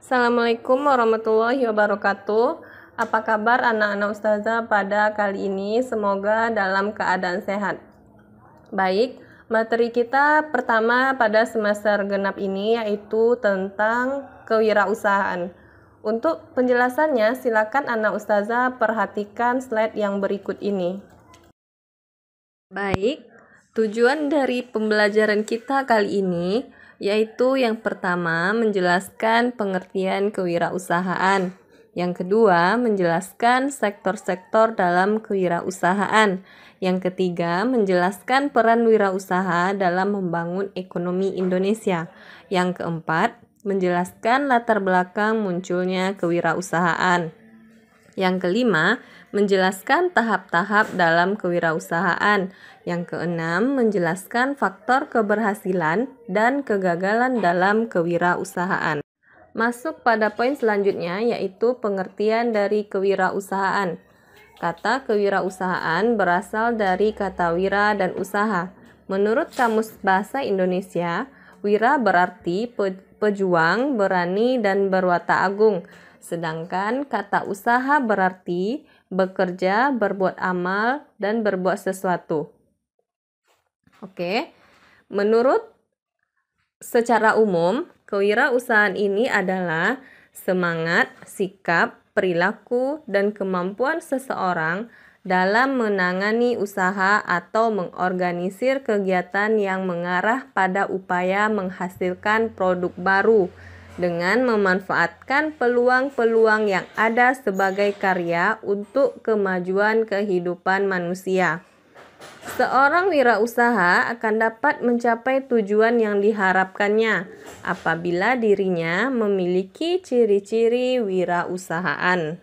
Assalamualaikum warahmatullahi wabarakatuh. Apa kabar anak-anak ustazah pada kali ini? Semoga dalam keadaan sehat. Baik, materi kita pertama pada semester genap ini yaitu tentang kewirausahaan. Untuk penjelasannya, silakan anak ustazah perhatikan slide yang berikut ini. Baik, tujuan dari pembelajaran kita kali ini yaitu yang pertama menjelaskan pengertian kewirausahaan. Yang kedua menjelaskan sektor-sektor dalam kewirausahaan. Yang ketiga menjelaskan peran wirausaha dalam membangun ekonomi Indonesia. Yang keempat menjelaskan latar belakang munculnya kewirausahaan. Yang kelima, menjelaskan tahap-tahap dalam kewirausahaan. Yang keenam, menjelaskan faktor keberhasilan dan kegagalan dalam kewirausahaan. Masuk pada poin selanjutnya yaitu pengertian dari kewirausahaan. Kata kewirausahaan berasal dari kata wira dan usaha. Menurut Kamus Bahasa Indonesia, wira berarti pejuang, berani, dan berwatak agung. Sedangkan kata usaha berarti bekerja, berbuat amal, dan berbuat sesuatu. Oke, menurut secara umum, kewirausahaan ini adalah semangat, sikap, perilaku, dan kemampuan seseorang dalam menangani usaha atau mengorganisir kegiatan yang mengarah pada upaya menghasilkan produk baru dengan memanfaatkan peluang-peluang yang ada sebagai karya untuk kemajuan kehidupan manusia. Seorang wirausaha akan dapat mencapai tujuan yang diharapkannya apabila dirinya memiliki ciri-ciri wirausahaan.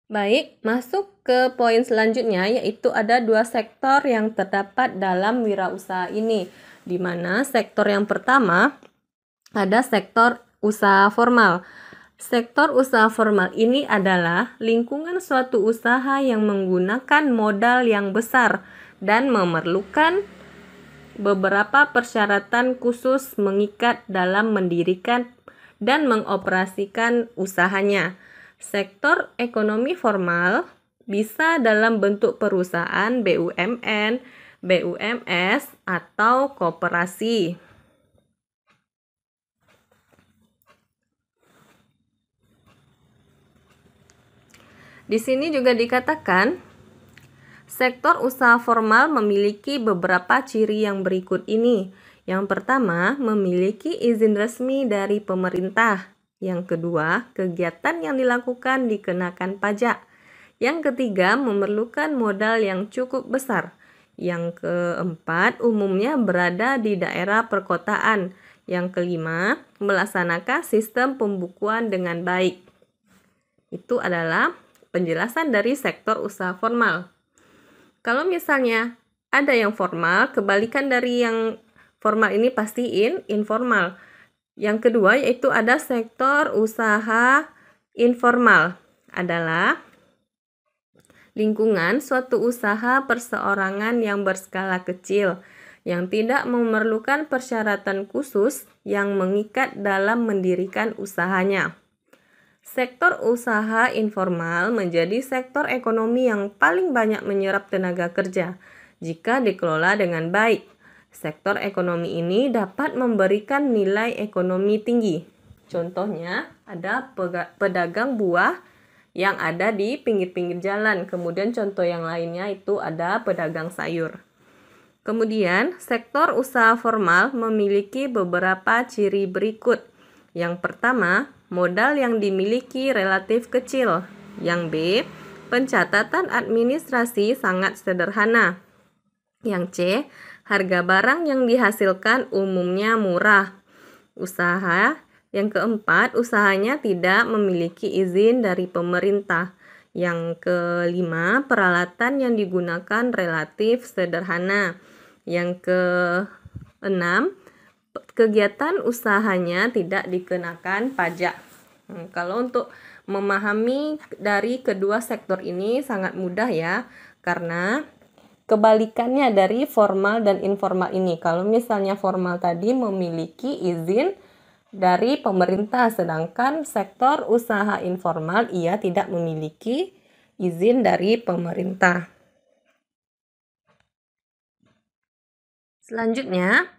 Baik, masuk ke poin selanjutnya yaitu ada dua sektor yang terdapat dalam wirausaha ini, di mana sektor yang pertama ada sektor usaha formal. Sektor usaha formal ini adalah lingkungan suatu usaha yang menggunakan modal yang besar dan memerlukan beberapa persyaratan khusus mengikat dalam mendirikan dan mengoperasikan usahanya. Sektor ekonomi formal bisa dalam bentuk perusahaan BUMN, BUMS, atau koperasi. Di sini juga dikatakan sektor usaha formal memiliki beberapa ciri yang berikut ini. Yang pertama, memiliki izin resmi dari pemerintah. Yang kedua, kegiatan yang dilakukan dikenakan pajak. Yang ketiga, memerlukan modal yang cukup besar. Yang keempat, umumnya berada di daerah perkotaan. Yang kelima, melaksanakan sistem pembukuan dengan baik. Itu adalah penjelasan dari sektor usaha formal. Kalau misalnya ada yang formal, kebalikan dari yang formal ini pasti informal. Yang kedua yaitu ada sektor usaha informal. Adalah lingkungan suatu usaha perseorangan yang berskala kecil, yang tidak memerlukan persyaratan khusus yang mengikat dalam mendirikan usahanya. Sektor usaha informal menjadi sektor ekonomi yang paling banyak menyerap tenaga kerja jika dikelola dengan baik. Sektor ekonomi ini dapat memberikan nilai ekonomi tinggi. Contohnya ada pedagang buah yang ada di pinggir-pinggir jalan. Kemudian contoh yang lainnya itu ada pedagang sayur. Kemudian sektor usaha formal memiliki beberapa ciri berikut. Yang pertama, modal yang dimiliki relatif kecil. Yang B, pencatatan administrasi sangat sederhana. Yang C, harga barang yang dihasilkan umumnya murah. Yang keempat, usahanya tidak memiliki izin dari pemerintah. Yang kelima, peralatan yang digunakan relatif sederhana. Yang keenam, kegiatan usahanya tidak dikenakan pajak. Kalau untuk memahami dari kedua sektor ini sangat mudah ya, karena kebalikannya dari formal dan informal ini. Kalau misalnya formal tadi memiliki izin dari pemerintah, sedangkan sektor usaha informal ia tidak memiliki izin dari pemerintah. Selanjutnya,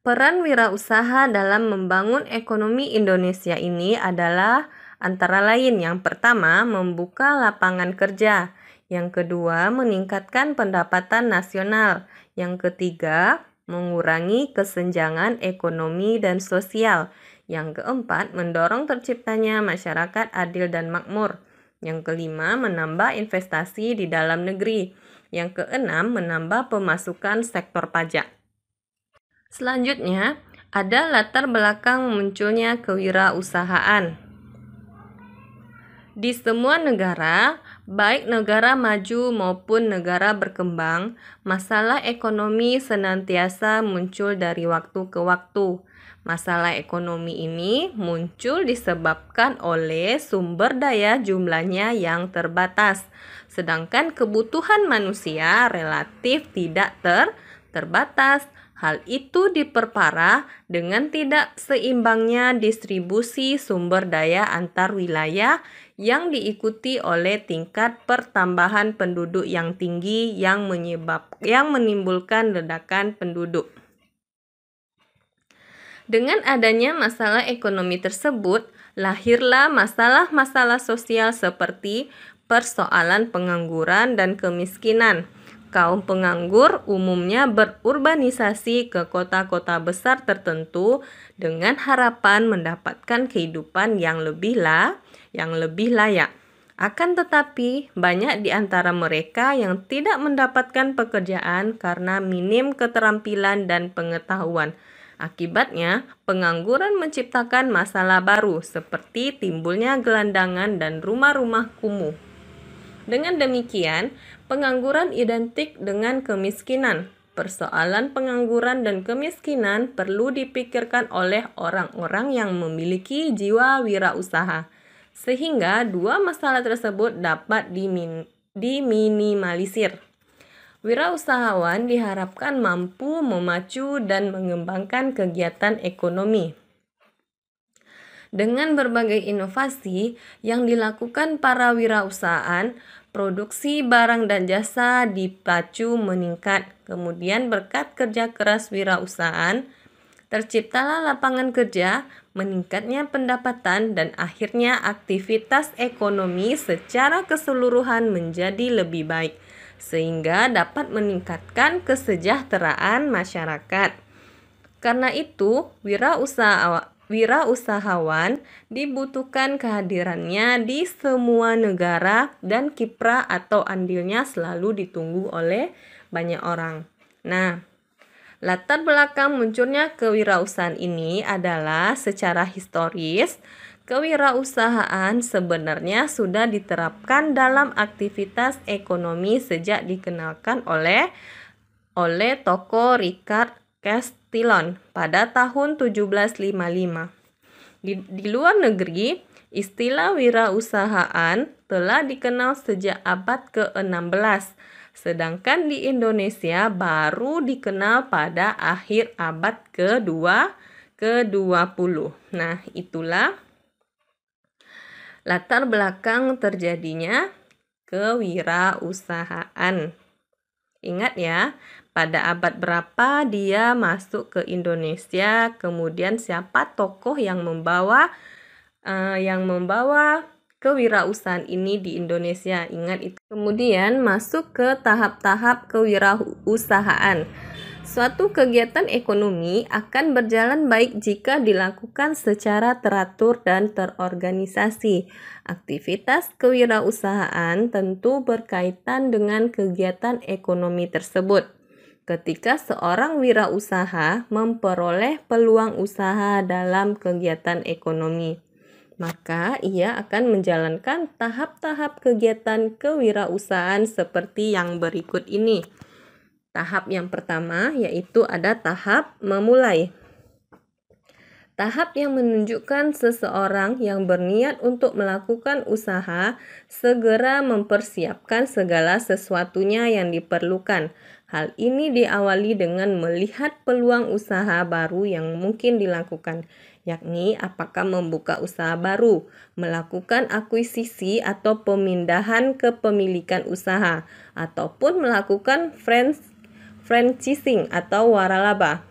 peran wirausaha dalam membangun ekonomi Indonesia ini adalah antara lain yang pertama, membuka lapangan kerja. Yang kedua, meningkatkan pendapatan nasional. Yang ketiga, mengurangi kesenjangan ekonomi dan sosial. Yang keempat, mendorong terciptanya masyarakat adil dan makmur. Yang kelima, menambah investasi di dalam negeri. Yang keenam, menambah pemasukan sektor pajak. Selanjutnya, ada latar belakang munculnya kewirausahaan. Di semua negara, baik negara maju maupun negara berkembang, masalah ekonomi senantiasa muncul dari waktu ke waktu. Masalah ekonomi ini muncul disebabkan oleh sumber daya jumlahnya yang terbatas, sedangkan kebutuhan manusia relatif tidak terbatas. Hal itu diperparah dengan tidak seimbangnya distribusi sumber daya antar wilayah yang diikuti oleh tingkat pertambahan penduduk yang tinggi yang menimbulkan ledakan penduduk. Dengan adanya masalah ekonomi tersebut, lahirlah masalah-masalah sosial seperti persoalan pengangguran dan kemiskinan. Kaum penganggur umumnya berurbanisasi ke kota-kota besar tertentu dengan harapan mendapatkan kehidupan yang lebih layak. Akan tetapi, banyak di antara mereka yang tidak mendapatkan pekerjaan karena minim keterampilan dan pengetahuan. Akibatnya, pengangguran menciptakan masalah baru seperti timbulnya gelandangan dan rumah-rumah kumuh. Dengan demikian, pengangguran identik dengan kemiskinan. Persoalan pengangguran dan kemiskinan perlu dipikirkan oleh orang-orang yang memiliki jiwa wirausaha, sehingga dua masalah tersebut dapat diminimalisir. Wirausahawan diharapkan mampu memacu dan mengembangkan kegiatan ekonomi. Dengan berbagai inovasi yang dilakukan para wirausahaan, produksi barang dan jasa dipacu meningkat. Kemudian berkat kerja keras wirausahaan, terciptalah lapangan kerja, meningkatnya pendapatan, dan akhirnya aktivitas ekonomi secara keseluruhan menjadi lebih baik, sehingga dapat meningkatkan kesejahteraan masyarakat. Karena itu, wirausahawan dibutuhkan kehadirannya di semua negara dan kiprah atau andilnya selalu ditunggu oleh banyak orang. Nah, latar belakang munculnya kewirausahaan ini adalah secara historis, kewirausahaan sebenarnya sudah diterapkan dalam aktivitas ekonomi sejak dikenalkan oleh tokoh Richard Castillon pada tahun 1755. Di luar negeri, istilah wirausahaan telah dikenal sejak abad ke-16, sedangkan di Indonesia baru dikenal pada akhir abad ke-20. Nah, itulah latar belakang terjadinya kewirausahaan. Ingat ya, pada abad berapa dia masuk ke Indonesia, kemudian siapa tokoh yang membawa kewirausahaan ini di Indonesia. Ingat itu. Kemudian masuk ke tahap-tahap kewirausahaan. Suatu kegiatan ekonomi akan berjalan baik jika dilakukan secara teratur dan terorganisasi. Aktivitas kewirausahaan tentu berkaitan dengan kegiatan ekonomi tersebut. Ketika seorang wirausaha memperoleh peluang usaha dalam kegiatan ekonomi, maka ia akan menjalankan tahap-tahap kegiatan kewirausahaan seperti yang berikut ini. Tahap yang pertama yaitu ada tahap memulai. Tahap yang menunjukkan seseorang yang berniat untuk melakukan usaha segera mempersiapkan segala sesuatunya yang diperlukan. Hal ini diawali dengan melihat peluang usaha baru yang mungkin dilakukan. yakni apakah membuka usaha baru, melakukan akuisisi atau pemindahan kepemilikan usaha, ataupun melakukan franchising atau waralaba.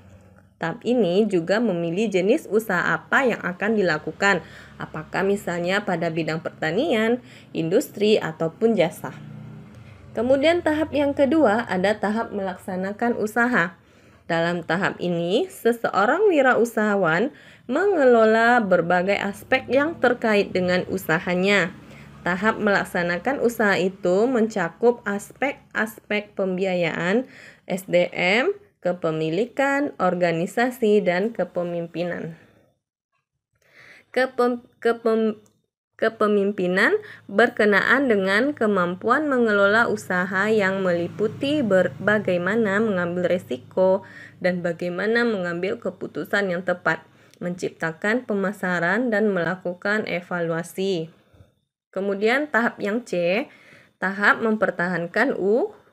Tahap ini juga memilih jenis usaha apa yang akan dilakukan, apakah misalnya pada bidang pertanian, industri, ataupun jasa. Kemudian tahap yang kedua ada tahap melaksanakan usaha. Dalam tahap ini, seseorang wirausahawan mengelola berbagai aspek yang terkait dengan usahanya. Tahap melaksanakan usaha itu mencakup aspek-aspek pembiayaan, SDM, kepemilikan, organisasi, dan kepemimpinan. Kepemimpinan berkenaan dengan kemampuan mengelola usaha yang meliputi bagaimana mengambil risiko dan bagaimana mengambil keputusan yang tepat, menciptakan pemasaran dan melakukan evaluasi. Kemudian tahap yang C, tahap mempertahankan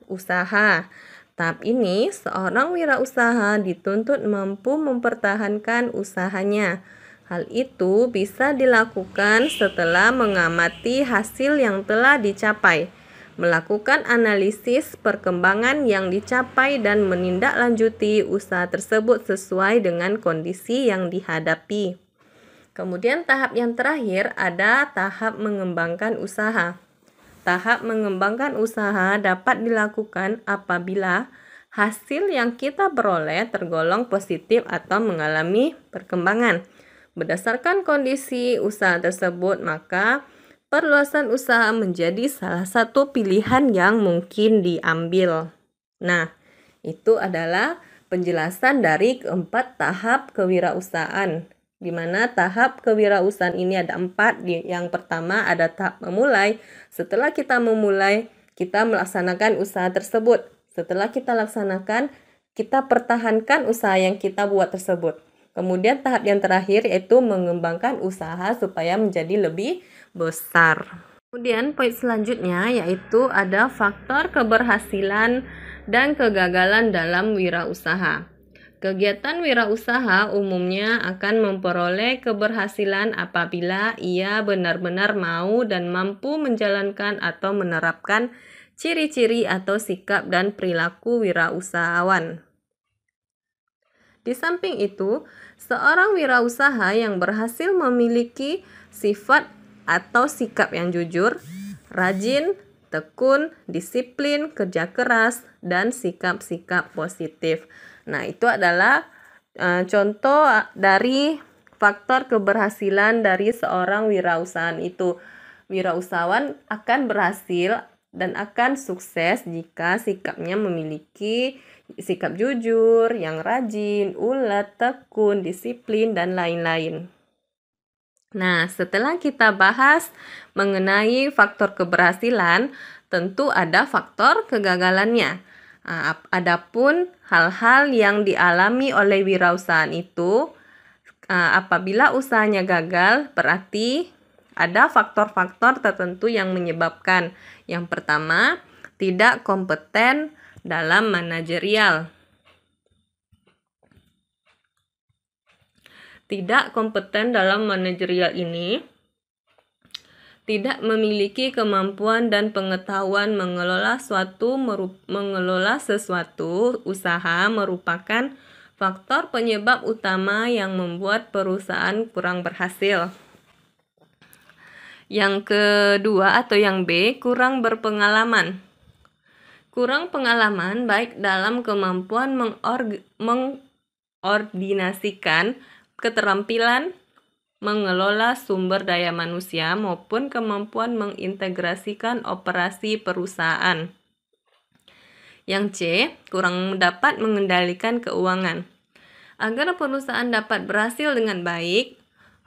usaha. Tahap ini, seorang wirausaha dituntut mampu mempertahankan usahanya. Hal itu bisa dilakukan setelah mengamati hasil yang telah dicapai, melakukan analisis perkembangan yang dicapai dan menindaklanjuti usaha tersebut sesuai dengan kondisi yang dihadapi. Kemudian tahap yang terakhir ada tahap mengembangkan usaha. Tahap mengembangkan usaha dapat dilakukan apabila hasil yang kita peroleh tergolong positif atau mengalami perkembangan. Berdasarkan kondisi usaha tersebut, maka perluasan usaha menjadi salah satu pilihan yang mungkin diambil. Nah, itu adalah penjelasan dari keempat tahap kewirausahaan, di mana tahap kewirausahaan ini ada 4. Yang pertama ada tahap memulai. Setelah kita memulai, kita melaksanakan usaha tersebut. Setelah kita laksanakan, kita pertahankan usaha yang kita buat tersebut. Kemudian tahap yang terakhir yaitu mengembangkan usaha supaya menjadi lebih besar. Kemudian poin selanjutnya yaitu ada faktor keberhasilan dan kegagalan dalam wirausaha. Kegiatan wirausaha umumnya akan memperoleh keberhasilan apabila ia benar-benar mau dan mampu menjalankan atau menerapkan ciri-ciri atau sikap dan perilaku wirausahawan. Di samping itu, seorang wirausaha yang berhasil memiliki sifat atau sikap yang jujur, rajin, tekun, disiplin, kerja keras, dan sikap-sikap positif. Nah, itu adalah contoh dari faktor keberhasilan dari seorang wirausahawan itu. Wirausahawan akan berhasil dan akan sukses jika sikapnya memiliki sikap jujur, yang rajin, ulet, tekun, disiplin, dan lain-lain. Nah, setelah kita bahas mengenai faktor keberhasilan, tentu ada faktor kegagalannya. Adapun hal-hal yang dialami oleh wirausahaan itu, apabila usahanya gagal, berarti ada faktor-faktor tertentu yang menyebabkan. Yang pertama, tidak kompeten dalam manajerial. Tidak kompeten dalam manajerial ini tidak memiliki kemampuan dan pengetahuan mengelola sesuatu usaha merupakan faktor penyebab utama yang membuat perusahaan kurang berhasil. Yang kedua atau yang B, kurang berpengalaman. Kurang pengalaman baik dalam kemampuan mengordinasikan keterampilan mengelola sumber daya manusia maupun kemampuan mengintegrasikan operasi perusahaan. Yang C, kurang dapat mengendalikan keuangan. Agar perusahaan dapat berhasil dengan baik,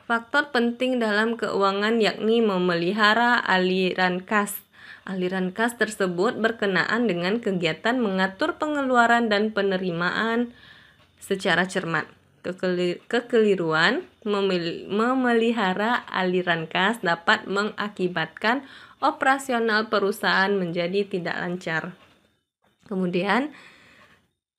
faktor penting dalam keuangan yakni memelihara aliran kas. Aliran kas tersebut berkenaan dengan kegiatan mengatur pengeluaran dan penerimaan secara cermat. Kekeliruan memelihara aliran kas dapat mengakibatkan operasional perusahaan menjadi tidak lancar. Kemudian,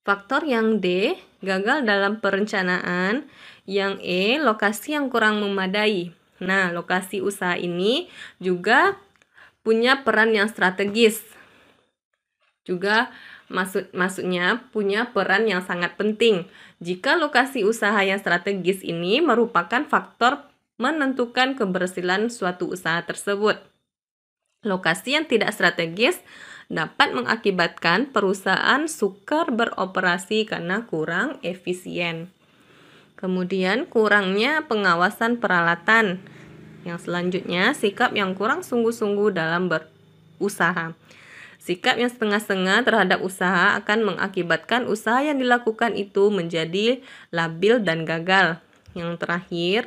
Faktor yang D, gagal dalam perencanaan. Yang E, lokasi yang kurang memadai. Nah, lokasi usaha ini juga punya peran yang strategis. Juga maksudnya punya peran yang sangat penting. Jika lokasi usaha yang strategis ini merupakan faktor menentukan keberhasilan suatu usaha tersebut. Lokasi yang tidak strategis dapat mengakibatkan perusahaan sukar beroperasi karena kurang efisien. Kemudian kurangnya pengawasan peralatan. Yang selanjutnya, sikap yang kurang sungguh-sungguh dalam berusaha. Sikap yang setengah-setengah terhadap usaha akan mengakibatkan usaha yang dilakukan itu menjadi labil dan gagal. Yang terakhir,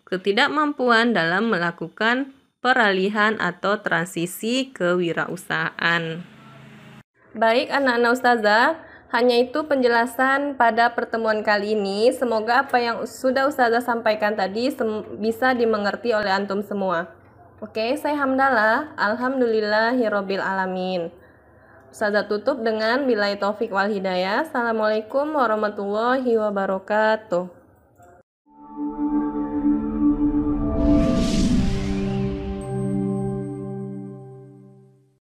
ketidakmampuan dalam melakukan peralihan atau transisi kewirausahaan. Baik anak-anak ustazah, hanya itu penjelasan pada pertemuan kali ini. Semoga apa yang sudah ustazah sampaikan tadi bisa dimengerti oleh antum semua. Oke, saya Hamdalah. Alhamdulillahirabbil alamin. Ustazah tutup dengan billahi taufik wal hidayah. Assalamualaikum warahmatullahi wabarakatuh.